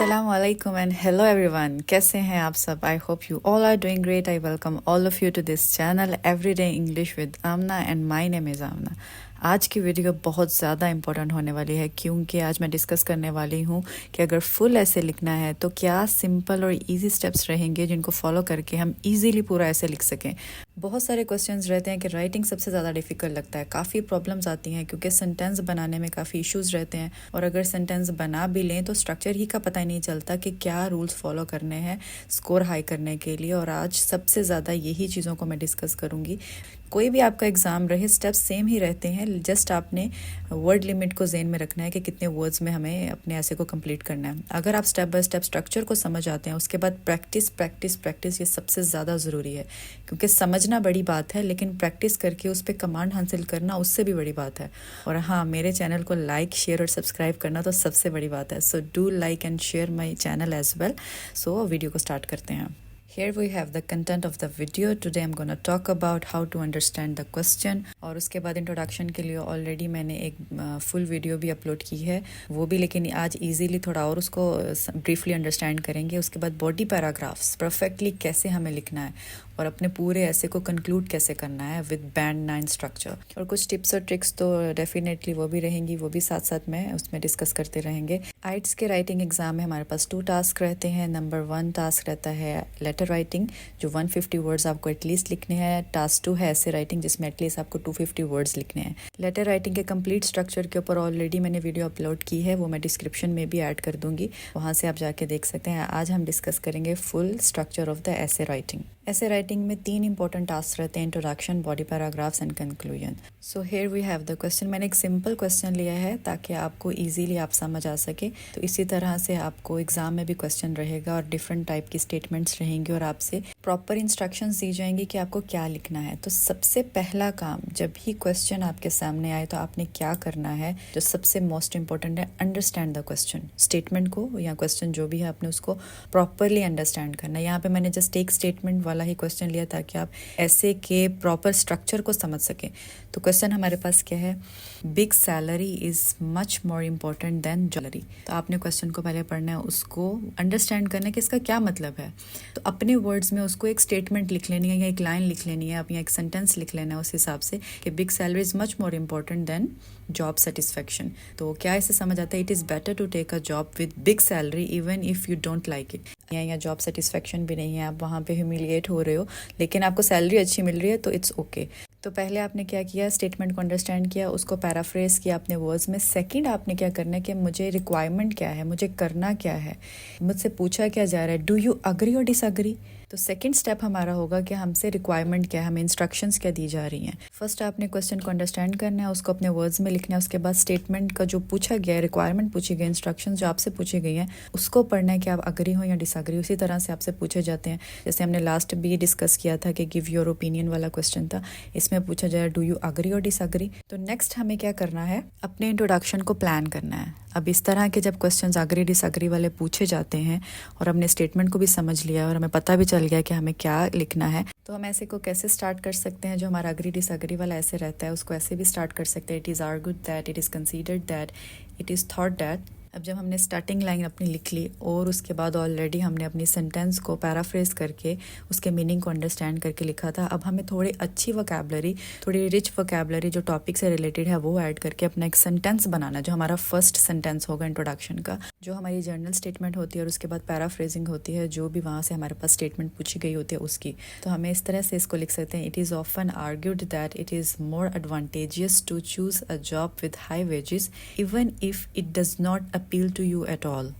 Assalamualaikum and hello everyone. कैसे हैं आप सब? I hope you all are doing great. I welcome all of you to this channel Everyday English with Amna and my name is Amna. आज की video बहुत ज़्यादा important होने वाली है क्योंकि आज मैं डिस्कस करने वाली हूँ कि अगर फुल ऐसे लिखना है तो क्या सिंपल और इजी स्टेप्स रहेंगे जिनको फॉलो करके हम इजीली पूरा ऐसे लिख सकें। बहुत सारे क्वेश्चंस रहते हैं कि राइटिंग सबसे ज़्यादा डिफ़िकल्ट लगता है, काफ़ी प्रॉब्लम्स आती हैं क्योंकि सेंटेंस बनाने में काफ़ी इश्यूज़ रहते हैं और अगर सेंटेंस बना भी लें तो स्ट्रक्चर ही का पता ही नहीं चलता कि क्या रूल्स फॉलो करने हैं स्कोर हाई करने के लिए। और आज सबसे ज़्यादा यही चीज़ों को मैं डिस्कस करूँगी। कोई भी आपका एग्ज़ाम रहे स्टेप्स सेम ही रहते हैं, जस्ट आपने वर्ड लिमिट को ज़हन में रखना है कि कितने वर्ड्स में हमें अपने ऐसे को कंप्लीट करना है। अगर आप स्टेप बाय स्टेप स्ट्रक्चर को समझ आते हैं उसके बाद प्रैक्टिस प्रैक्टिस प्रैक्टिस ये सबसे ज़्यादा ज़रूरी है क्योंकि समझना बड़ी बात है लेकिन प्रैक्टिस करके उस पर कमांड हासिल करना उससे भी बड़ी बात है। और हाँ, मेरे चैनल को लाइक शेयर और सब्सक्राइब करना तो सबसे बड़ी बात है। So do like and share my channel as well. So video को स्टार्ट करते हैं। Here we have the content of the video. Today I'm going to talk about how to understand the question. और उसके बाद introduction के लिए already मैंने एक फुल वीडियो भी अपलोड की है, वो भी लेकिन आज इजीली थोड़ा और उसको ब्रीफली अंडरस्टैंड करेंगे। उसके बाद बॉडी पैराग्राफ्स परफेक्टली कैसे हमें लिखना है और अपने पूरे ऐसे को कंक्लूड कैसे करना है विद बैंड 9 स्ट्रक्चर। और कुछ टिप्स और ट्रिक्स तो डेफिनेटली वो भी रहेंगी, वो भी साथ साथ में उसमें डिस्कस करते रहेंगे। आइट्स के राइटिंग एग्जाम में हमारे पास 2 टास्क रहते हैं। नंबर 1 टास्क रहता है लेटर राइटिंग जो 150 वर्ड्स आपको एटलीस्ट लिखने हैं। टास्क 2 है ऐसे राइटिंग जिसमें एटलीस्ट आपको 250 वर्ड्स लिखने हैं। लेटर राइटिंग के कंप्लीट स्ट्रक्चर के ऊपर ऑलरेडी मैंने वीडियो अपलोड की है, वो मैं डिस्क्रिप्शन में भी ऐड कर दूंगी, वहाँ से आप जाके देख सकते हैं। आज हम डिस्कस करेंगे full structure of the essay writing. Essay writing में 3 इंपॉर्टेंट टास्क रहते हैं, introduction, body paragraphs and conclusion. So here we have the question. मैंने एक सिंपल क्वेश्चन लिया है ताकि आपको इजीली आप समझ आ सके। तो इसी तरह से आपको एग्जाम में भी क्वेश्चन रहेगा और डिफरेंट टाइप की स्टेटमेंट्स रहेंगी और आपसे प्रॉपर इंस्ट्रक्शंस दी जाएंगी कि आपको क्या लिखना है। तो सबसे पहला काम, जब भी क्वेश्चन आपके सामने आए तो आपने क्या करना है, जो सबसे मोस्ट इंपॉर्टेंट है, अंडरस्टैंड द क्वेश्चन। स्टेटमेंट को या क्वेश्चन जो भी है आपने उसको प्रॉपरली अंडरस्टैंड करना है। यहाँ पे मैंने जस्ट एक स्टेटमेंट वाला ही क्वेश्चन लिया ताकि आप ऐसे के प्रॉपर स्ट्रक्चर को समझ सकें। तो क्वेश्चन हमारे पास क्या है, big salary is much more important then jewellery. तो आपने क्वेश्चन को पहले पढ़ना है, उसको अंडरस्टैंड करना है कि इसका क्या मतलब है। तो अपने वर्ड्स में उसको एक स्टेटमेंट लिख लेनी है या एक लाइन लिख लेनी है, आप या एक सेंटेंस लिख लेना है उस हिसाब से कि big salary is much more important than job satisfaction. तो क्या इसे समझ आता है, it is better to take a job with big salary even if you don't like it. या जॉब सेटिस्फेक्शन भी नहीं है, आप वहाँ पे ह्यूमिलिएट हो रहे हो लेकिन आपको सैलरी अच्छी मिल रही है तो इट्स ओके। तो पहले आपने क्या किया, स्टेटमेंट को अंडरस्टैंड किया, उसको पैराफ्रेज किया अपने वर्ड्स में। सेकंड आपने क्या करना है कि मुझे रिक्वायरमेंट क्या है, मुझे करना क्या है, मुझसे पूछा क्या जा रहा है, डू यू अग्री और डिसअग्री। तो सेकंड स्टेप हमारा होगा कि हमसे रिक्वायरमेंट क्या है, हमें इंस्ट्रक्शंस क्या दी जा रही हैं। फर्स्ट आपने क्वेश्चन को अंडरस्टैंड करना है, उसको अपने वर्ड्स में लिखना है। उसके बाद स्टेटमेंट का जो पूछा गया है, रिक्वायरमेंट पूछी गई, इंस्ट्रक्शंस जो आपसे पूछी गई हैं, उसको पढ़ना है कि आप अग्री हो या डिसअग्री। उसी तरह से आपसे पूछे जाते हैं, जैसे हमने लास्ट भी डिस्कस किया था कि गिव योर ओपिनियन वाला क्वेश्चन था, इसमें पूछा जाए डू यू अग्री और डिसअग्री। तो नेक्स्ट हमें क्या करना है, अपने इंट्रोडक्शन को प्लान करना है। अब इस तरह के जब क्वेश्चंस अग्री डिसअग्री वाले पूछे जाते हैं और हमने स्टेटमेंट को भी समझ लिया और हमें पता भी चल गया कि हमें क्या लिखना है, तो हम ऐसे को कैसे स्टार्ट कर सकते हैं। जो हमारा अग्री डिसअग्री वाला ऐसे रहता है उसको ऐसे भी स्टार्ट कर सकते हैं, it is argued that, it is considered that, it is thought that. अब जब हमने स्टार्टिंग लाइन अपनी लिख ली और उसके बाद ऑलरेडी हमने अपनी सेंटेंस को पैराफ्रेज करके उसके मीनिंग को अंडरस्टैंड करके लिखा था, अब हमें थोड़ी अच्छी वोकैबुलरी, थोड़ी रिच वोकैबुलरी जो टॉपिक से रिलेटेड है वो ऐड करके अपना एक सेंटेंस बनाना, जो हमारा फर्स्ट सेंटेंस होगा इंट्रोडक्शन का, जो हमारी जर्नल स्टेटमेंट होती है और उसके बाद पैराफ्रेजिंग होती है, जो भी वहाँ से हमारे पास स्टेटमेंट पूछी गई होती है उसकी। तो हमें इस तरह से इसको लिख सकते हैं, it is often argued that it is more advantageous to choose a job with high wages even if it does not appeal to you at all.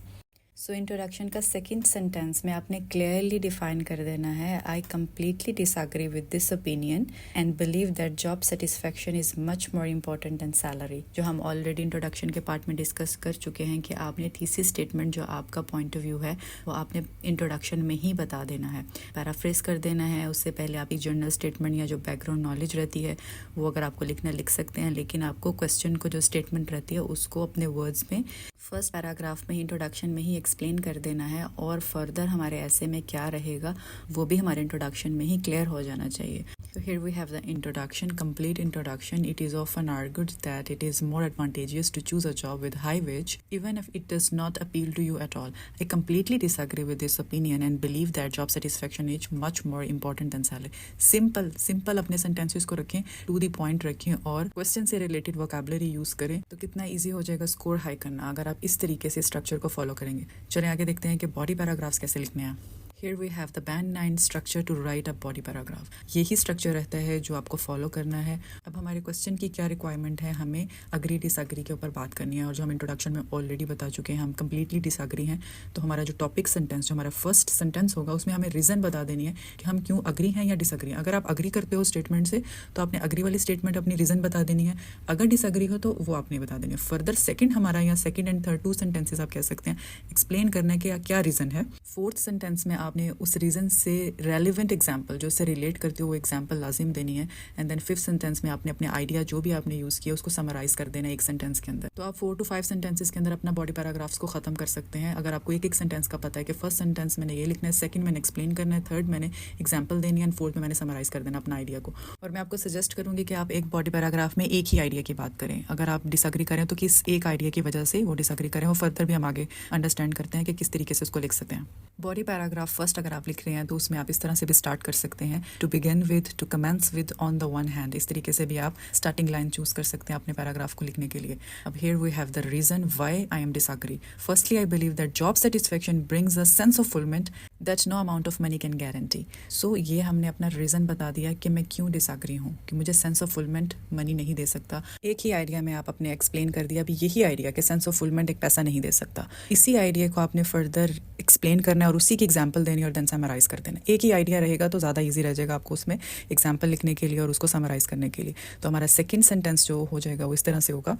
So introduction का सेकंड सेंटेंस में आपने क्लियरली डिफाइन कर देना है, I completely disagree with this opinion and believe that job satisfaction is much more important than salary. जो हम already introduction के part में डिस्कस कर चुके हैं कि आपने थीसिस स्टेटमेंट जो आपका पॉइंट ऑफ व्यू है वो आपने इंट्रोडक्शन में ही बता देना है, पैराफ्रेज कर देना है। उससे पहले आपकी जर्नल स्टेटमेंट या जो बैकग्राउंड नॉलेज रहती है वो अगर आपको लिखना लिख सकते हैं, लेकिन आपको क्वेश्चन को जो स्टेटमेंट रहती है उसको अपने वर्ड्स में फर्स्ट पैराग्राफ में ही इंट्रोडक्शन में ही एक्सप्लेन कर देना है और फर्दर हमारे ऐसे में क्या रहेगा वो भी हमारे इंट्रोडक्शन में ही क्लियर हो जाना चाहिए. So here we have the introduction, complete introduction. It is often argued that it is more advantageous to choose a job with high wage, even if it does not appeal to you at all. I completely disagree with this opinion and believe that job satisfaction is much more important than salary. Simple अपने sentences को रखें, to the point रखें और question से related vocabulary use करें तो कितना easy हो जाएगा score high करना अगर आप इस तरीके से structure को follow करेंगे. चलें आगे देखते हैं कि body paragraphs कैसे लिखने हैं. Here we have the band 9 structure to write a body paragraph. यही स्ट्रक्चर रहता है जो आपको फॉलो करना है. अब हमारे क्वेश्चन की क्या रिक्वायरमेंट है, हमें अग्री डिसअग्री के ऊपर बात करनी है और जो हम इंट्रोडक्शन में ऑलरेडी बता चुके हैं हम कंप्लीटली डिसअग्री हैं. तो हमारा जो टॉपिक सेंटेंस जो हमारा फर्स्ट सेंटेंस होगा उसमें हमें रीज़न बता देनी है कि हम क्यों अग्री हैं या डिसअग्री. अगर आप अग्री करते हो स्टेटमेंट से तो आपने अग्री वाली स्टेटमेंट अपनी रीज़न बता देनी है. अगर डिसअग्री हो तो वो आपने बता देनी है. फर्दर सेकंड हमारा या सेकंड एंड थर्ड 2 सेंटेंसेस आप कह सकते हैं एक्सप्लेन करने के क्या रीज़न है. फोर्थ सेंटेंस में आपने उस रीज़न से रेलिवेंट एग्जाम्पल जो इससे रिलेट करते हो वो एग्जाम्पल लाजिम देनी है. एंड देन फिफ्थ सेंटेंस में आपने अपने आइडिया जो भी आपने यूज़ किया उसको समराइज कर देना है एक सेंटेंस के अंदर. तो आप 4 to 5 सेंटेंसेस के अंदर अपना बॉडी पैराग्राफ्स को खत्म कर सकते हैं अगर आपको एक सेंटेंस का पता है कि फर्स्ट सेंटेंस मैंने ये लिखना है, सेकंड मैंने एक्सप्लेन करना है, थर्ड मैंने एग्जाम्पल देनी है एंड फोर्थ में मैंने समराइज कर देना अपना आइडिया को. और मैं आपको सजेस्ट करूंगी कि आप एक बॉडी पैराग्राफ में एक ही आइडिया की बात करें. अगर आप डिसअग्री करें तो किस एक आइडिया की वजह से वो डिसअग्री करें और फर्दर भी हम आगे अंडरस्टैंड करते हैं कि किस तरीके से उसको लिख सकते हैं. बॉडी पैराग्राफ फर्स्ट अगर आप लिख रहे हैं तो उसमें आप इस तरह से भी स्टार्ट कर सकते हैं, to begin with, to commence with, on the one hand. इस तरीके से भी आप स्टार्टिंग लाइन चूज कर सकते हैं अपने पैराग्राफ को लिखने के लिए. अब here we have the reason why I am disagree. Firstly I believe that job satisfaction brings a sense of fulfilment that no amount of money can guarantee. So ये हमने अपना रीजन बता दिया कि मैं क्यों डिसएग्री हूँ, कि मुझे सेंस ऑफ फुलफिलमेंट मनी नहीं दे सकता. एक ही आइडिया में आप अपने एक्सप्लेन कर दिया. अभी यही आइडिया कि सेंस ऑफ फुलफिलमेंट एक पैसा नहीं दे सकता, इसी आइडिया को आपने फर्दर एक्सप्लेन करना है और उसी की एग्जाम्पल देनी और देन समराइज कर देना. एक ही आइडिया रहेगा तो ज़्यादा ईजी रह जाएगा आपको उसमें एग्जाम्पल लिखने के लिए और उसको समराइज करने के लिए. तो हमारा सेकंड सेंटेंस जो हो जाएगा वो इस तरह से होगा,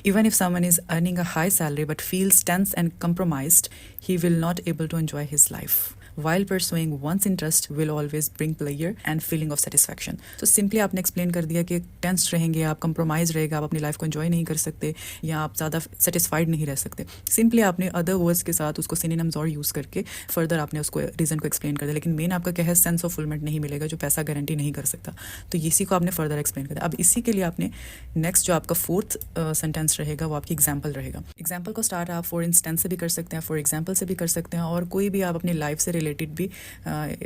even if someone is earning a high salary but feels tense and compromised, he will not able to enjoy his life. While pursuing one's interest will always bring pleasure and feeling of satisfaction. तो simply आपने explain कर दिया कि tense रहेंगे आप, compromise रहेगा, आप अपनी लाइफ को एंजॉय नहीं कर सकते या आप ज़्यादा सेटिस्फाइड नहीं रह सकते. सिंपली आपने अदर वर्ड्स के साथ उसको सिनोनिम्स और यूज़ करके फर्दर आपने उसको रीज़न को एक्सप्लेन कर दिया. लेकिन मेन आपका क्या है, सेंस ऑफ फुलफिलमेंट नहीं मिलेगा जो पैसा गारंटी नहीं कर सकता. तो इसी को आपने फर्दर एक्सप्लेन कर दिया. अब इसी के लिए आपने नेक्स्ट जो आपका फोर्थ सेंटेंस रहेगा वो आपकी एग्जाम्पल रहेगा. एग्जाम्पल को स्टार्ट आप फॉर इंस्टेंस से भी कर सकते हैं, फॉर एग्जाम्पल से भी कर सकते हैं और कोई भी आप अपनी लाइफ से रिलेटेड भी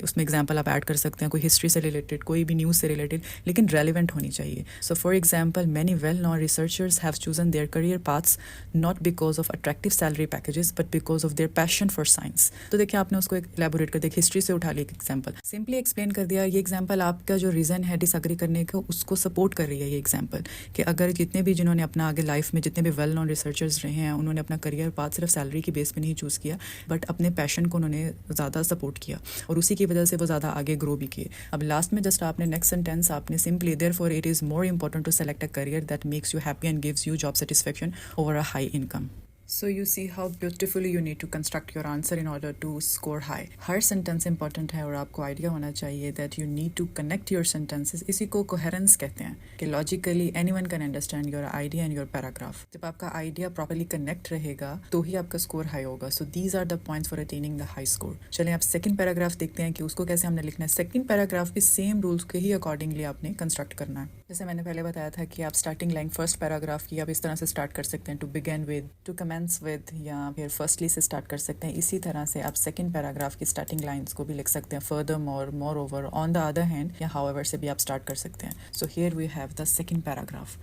उसमें एग्जाम्पल आप ऐड कर सकते हैं. कोई हिस्ट्री से रिलेटेड, कोई भी न्यूज़ से रिलेटेड, लेकिन रेलिवेंट होनी चाहिए. So for example, many well known researchers have chosen their career paths not because of attractive salary packages but because of their passion for science. तो देखिए आपने उसको एलैबोरेट कर दिया, हिस्ट्री से उठा लिया एग्जाम्पल, सिंपली एक्सप्लेन कर दिया. ये एग्जाम्पल आपका जो रीज़न है डिसएग्री करने का उसको सपोर्ट कर रही है ये एग्जाम्पल, कि अगर जितने भी जिन्होंने अपना आगे लाइफ में जितने भी वेल नोन रिसर्चर्स रहे हैं उन्होंने अपना करियर पाथ सिर्फ सैलरी की बेस पे नहीं चूज़ किया बट अपने पैशन को उन्होंने ज़्यादा सपोर्ट किया और उसी की वजह से वो ज़्यादा आगे ग्रो भी किए. अब लास्ट में जस्ट आपने नेक्स्ट सेंटेंस आपने simply therefore it is more important to select a career that makes you happy and gives you job satisfaction over a high income. So you see how beautifully you need to construct your answer in order to score high. Her sentence important है और आपको idea होना चाहिए that you need to connect your sentences. इसी को coherence कहते हैं कि logically anyone can understand your idea and your paragraph. जब आपका आइडिया प्रॉपरली कनेक्ट रहेगा तो ही आपका स्कोर हाई होगा. So these are the points for attaining the high score. चलें आप सेकंड पैराग्राफ देखते हैं कि उसको कैसे हमने लिखना है. सेकंड पैराग्राफ भी सेम रूल्स के ही अकॉर्डिंगली आपने कंस्ट्रक्ट करना है. जैसे मैंने पहले बताया था कि आप स्टार्टिंग लाइन फर्स्ट पैराग्राफ की आप इस तरह से स्टार्ट कर सकते हैं, to begin with, to commence with, या फिर फर्स्टली से स्टार्ट कर सकते हैं. इसी तरह से आप सेकंड पैराग्राफ की स्टार्टिंग लाइंस को भी लिख सकते हैं, furthermore, moreover, on the other hand या हाउएवर से भी आप स्टार्ट कर सकते हैं. So here we have the second paragraph.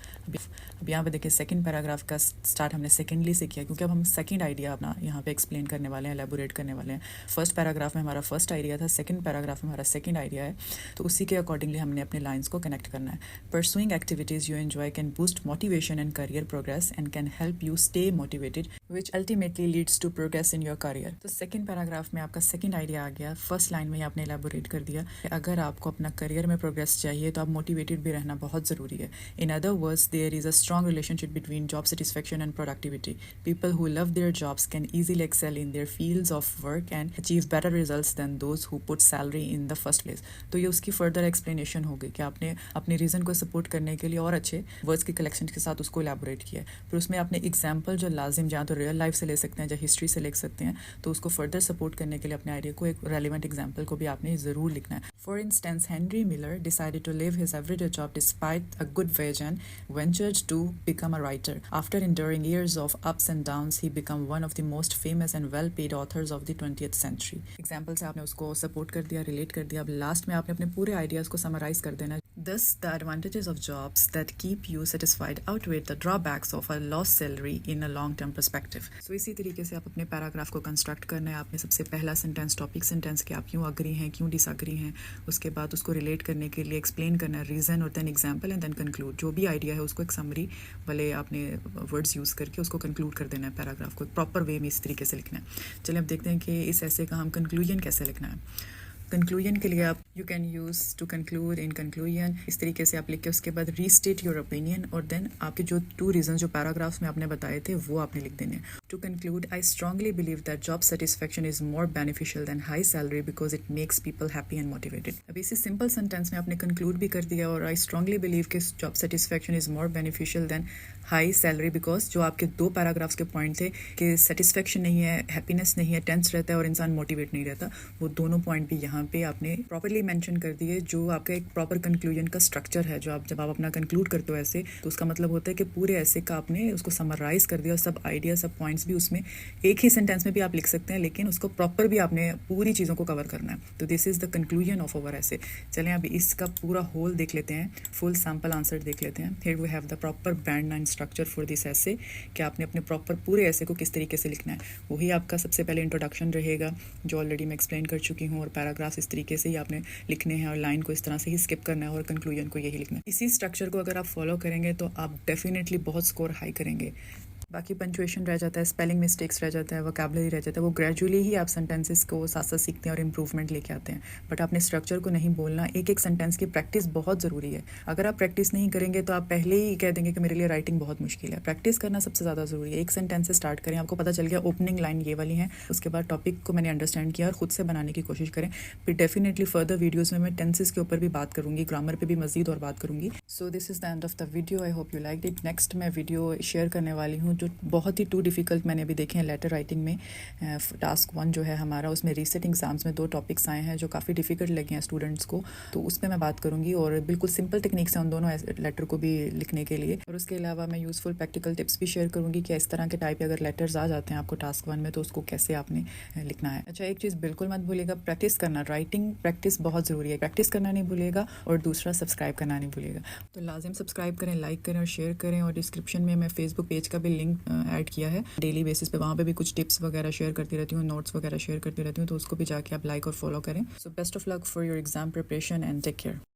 अब यहाँ पे देखिए सेकंड पैराग्राफ का स्टार्ट हमने सेकेंडली से किया क्योंकि अब हम सेकंड आइडिया अपना यहाँ पे एक्सप्लेन करने वाले हैं, एलैबोरेट करने वाले हैं. फर्स्ट पैराग्राफ में हमारा फर्स्ट आइडिया था, सेकंड पैराग्राफ में हमारा सेकंड आइडिया है, तो उसी के अकॉर्डिंगली हमने अपने लाइंस को कनेक्ट करना है. Pursuing activities you enjoy can boost motivation and career progress and can help you stay motivated which ultimately leads to progress in your career. तो सेकंड पैराग्राफ में आपका सेकंड आइडिया आ गया. First line में ही आपने elaborate कर दिया कि अगर आपको अपना करियर में प्रोग्रेस चाहिए तो आप मोटिवेटेड भी रहना बहुत ज़रूरी है. In other words, there is a strong relationship between job satisfaction and productivity. People who love their jobs can easily excel in their fields of work and achieve better results than those who put salary in the first place. तो ये उसकी further explanation हो गई कि आपने अपने reason को support करने के लिए और अच्छे वर्ड्स की कलेक्शन के साथ उसको एलैबोरेट किया. फिर उसमें आपने एग्जाम्पल जो लाजिम या तो रियल लाइफ से ले सकते हैं या हिस्ट्री से ले सकते हैं, तो उसको फर्दर सपोर्ट करने के लिए अपने आइडिया को एक रेलिवेंट एग्जाम्पल को भी आपने ज़रूर लिखना है. For instance, Henry Miller decided to leave his everyday job despite a good wage and ventured to become a writer. After enduring years of ups and downs, he became one of the most famous and well-paid authors of the 20th century. Example से आपने उसको support कर दिया, relate कर दिया. अब last में आपने अपने पूरे आइडियाज़ को समराइज कर देना. Thus, the advantages of jobs that keep you satisfied outweigh the drawbacks of a lost salary in a long-term perspective. So इसी तरीके से आप अपने पैराग्राफ को कंस्ट्रक्ट करना है. आपने सबसे पहला सेंटेंस टॉपिक सेंटेंस कि आप क्यों अग्री हैं, क्यों डिसअग्री हैं, उसके बाद उसको रिलेट करने के लिए एक्सप्लेन करना है, रीज़न और then example and then conclude. जो भी आइडिया है उसको एक समरी वाले आपने वर्ड्स यूज़ करके उसको कंक्लूड कर देना है. पैराग्राफ को एक प्रॉपर वे में इस तरीके से लिखना है. चलिए अब देखते हैं कि इस ऐसे का हम कंक्लूजन कैसे लिखना है. कंक्लूजन के लिए आप you can use to conclude in conclusion, इस तरीके से आप लिख के उसके बाद रीस्टेट योर ओपिनियन और देन आपके जो 2 रीजन जो पैराग्राफ्स में आपने बताए थे वो आपने लिख देने हैं. To conclude, I strongly believe that job satisfaction is more beneficial than high salary because it makes people happy and motivated. अभी इसी सिंपल सेंटेंस में आपने कंक्लूड भी कर दिया और आई स्ट्रांगली बिलीव कि job satisfaction is more beneficial than high salary because जो आपके 2 पैराग्राफ्स के पॉइंट थे कि सेटिस्फैक्शन नहीं है, हैप्पीनेस नहीं है, टेंस रहता है और इंसान मोटिवेट नहीं रहता, वो दोनों पॉइंट भी यहाँ पे आपने प्रॉपरली मेंशन कर दिए. जो आपका एक प्रॉपर कंक्लूजन का स्ट्रक्चर है, जो आप जब आप अपना कंक्लूड करते हो ऐसे, तो उसका मतलब होता है कि पूरे ऐसे का आपने उसको समराइज कर दिया और सब आइडिया सब पॉइंट्स भी उसमें एक ही सेंटेंस में भी आप लिख सकते हैं, लेकिन उसको प्रॉपर भी आपने पूरी चीज़ों को कवर करना है. तो this is the conclusion of our ऐसे. चलें अभी इसका पूरा होल देख लेते हैं, फुल सैम्पल आंसर देख लेते हैं. Here we have the proper band line structure for this essay कि आपने अपने प्रॉपर पूरे ऐसे को किस तरीके से लिखना है. वही आपका सबसे पहले इंट्रोडक्शन रहेगा जो ऑलरेडी मैं एक्सप्लेन कर चुकी हूँ, और पैराग्राफ्स इस तरीके से ही आपने लिखने हैं और लाइन को इस तरह से ही स्किप करना है और कंक्लूजन को यही लिखना है. इसी स्ट्रक्चर को अगर आप फॉलो करेंगे तो आप डेफिनेटली बहुत स्कोर हाई करेंगे. बाकी पंचुएशन रह जाता है, स्पेलिंग मिस्टेक्स रह जाता है, वोकैबुलरी रह जाता है, वो ग्रेजुअली ही आप सेंटेंसेस को साथ साथ सीखते हैं और इम्प्रूवमेंट लेके आते हैं. बट आपने स्ट्रक्चर को नहीं बोलना. एक एक सेंटेंस की प्रैक्टिस बहुत ज़रूरी है. अगर आप प्रैक्टिस नहीं करेंगे तो आप पहले ही कह देंगे कि मेरे लिए राइटिंग बहुत मुश्किल है. प्रैक्टिस करना सबसे ज़्यादा ज़रूरी है. एक सेंटेंस से स्टार्ट करें, आपको पता चल गया ओपनिंग लाइन ये वाली है, उसके बाद टॉपिक को मैंने अंडरस्टैंड किया और खुद से बनाने की कोशिश करें. फिर डेफिनेटली फर्दर वीडियोज़ में मैं टेंसेस के ऊपर भी बात करूँगी, ग्रामर पर भी मजीद और बात करूँगी. So this is the end of the video. I hope you like it. Next मैं वीडियो शेयर करने वाली हूँ जो बहुत ही डिफ़िकल्ट मैंने अभी देखे हैं लेटर राइटिंग में. टास्क 1 जो है हमारा, उसमें रीसेट एग्जाम्स में 2 टॉपिक्स आए हैं जो काफ़ी डिफ़िकल्ट लगे हैं स्टूडेंट्स को, तो उस पर मैं बात करूंगी. और बिल्कुल सिंपल टेक्निक्स हैं उन दोनों लेटर को भी लिखने के लिए. और उसके अलावा मैं यूज़फुल प्रैक्टिकल टिप्स भी शेयर करूंगी कि इस तरह के टाइप अगर लेटर्स आ जाते हैं आपको टास्क 1 में तो उसको कैसे आपने लिखना है. अच्छा, एक चीज़ बिल्कुल मत भूलिएगा, प्रैक्टिस करना. राइटिंग प्रैक्टिस बहुत ज़रूरी है. प्रैक्टिस करना नहीं भूलिएगा और दूसरा सब्सक्राइब करना नहीं भूलिएगा. तो लाजिम सब्सक्राइब करें, लाइक करें और शेयर करें. और डिस्क्रिप्शन में मैं फेसबुक पेज का भी लिंक ऐड किया है. डेली बेसिस पे वहाँ पे भी कुछ टिप्स वगैरह शेयर करती रहती हूँ, नोट्स वगैरह शेयर करती रहती हूँ, तो उसको भी जाके आप लाइक और फॉलो करें. So best of luck for your exam preparation and take care.